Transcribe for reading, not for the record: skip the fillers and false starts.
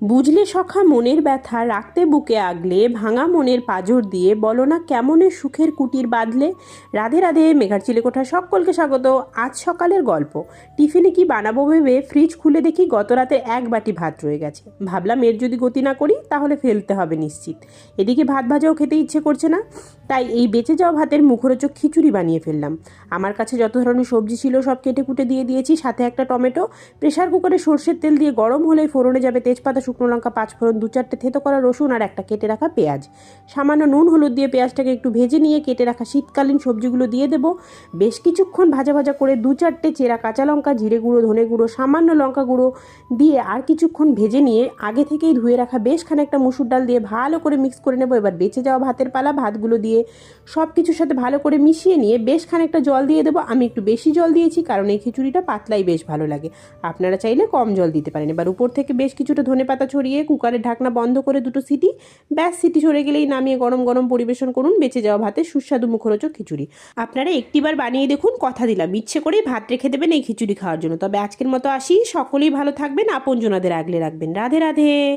বুঝলে সখা মনের ব্যথা রাখতে বুকে আগলে ভাঙা মনের পাঁজর দিয়ে বলো না কেমনে সুখের কুটির বাঁধলে। রাধে রাধে, মেঘার চিলেকোঠা সকলকে স্বাগত। আজ সকালের গল্প। টিফিনে কি বানাবো ভেবে ফ্রিজ খুলে দেখি গত রাতে এক বাটি ভাত রয়ে গেছে। ভাবলাম এর যদি গতি না করি তাহলে ফেলতে হবে নিশ্চিত। এদিকে ভাত ভাজাও খেতে ইচ্ছে করছে না, তাই এই বেঁচে যাওয়া ভাতের মুখরোচক খিচুড়ি বানিয়ে ফেললাম। আমার কাছে যত ধরনের সবজি ছিল সব কেটে কুটে দিয়ে দিয়েছি, সাথে একটা টমেটো। প্রেশার কুকারে সর্ষের তেল দিয়ে গরম হলেই ফোড়নে যাবে তেজপাতা, শুকনো লঙ্কা, পাঁচফোড়ন, 2-4টে থেতো করা রসুন আর একটা কেটে রাখা পেঁয়াজ। সামান্য নুন হলুদ দিয়ে পেঁয়াজটাকে একটু ভেজে নিয়ে কেটে রাখা শীতকালীন সবজিগুলো দিয়ে দেবো। বেশ কিছুক্ষণ ভাজা ভাজা করে 2-4টে চেরা কাঁচা লঙ্কা, জিরে গুঁড়ো, ধনে গুঁড়ো, সামান্য লঙ্কা গুঁড়ো দিয়ে আর কিছুক্ষণ ভেজে নিয়ে আগে থেকেই ধুয়ে রাখা বেশ খানিকটা মুসুর ডাল দিয়ে ভালো করে মিক্স করে নেবো। এবার বেঁচে যাওয়া ভাতের পালা, ভাতগুলো দিয়ে সব কিছুর সাথে ভালো করে মিশিয়ে নিয়ে বেশ খানিকটা জল দিয়ে দেবো। আমি একটু বেশি জল দিয়েছি কারণ এই খিচুড়িটা পাতলাই বেশ ভালো লাগে, আপনারা চাইলে কম জল দিতে পারেন। এবার উপর থেকে বেশ কিছুটা ধনেপাতা ছড়িয়ে কুকারের ঢাকনা বন্ধ করে 2টো সিটি, ব্যাস সিটি সরে গেলেই নামিয়ে গরম গরম পরিবেশন করুন বেঁচে যাওয়া ভাতের সুস্বাদু মুখরোচক খিচুড়ি। আপনারা একটিবার বানিয়ে দেখুন, কথা দিলাম ইচ্ছে করেই ভাত রেখে দেবেন এই খিচুড়ি খাওয়ার জন্য। তবে আজকের মতো আসি, সকলেই ভালো থাকবেন, আপনজনাদের আগলে রাখবেন। রাধে রাধে।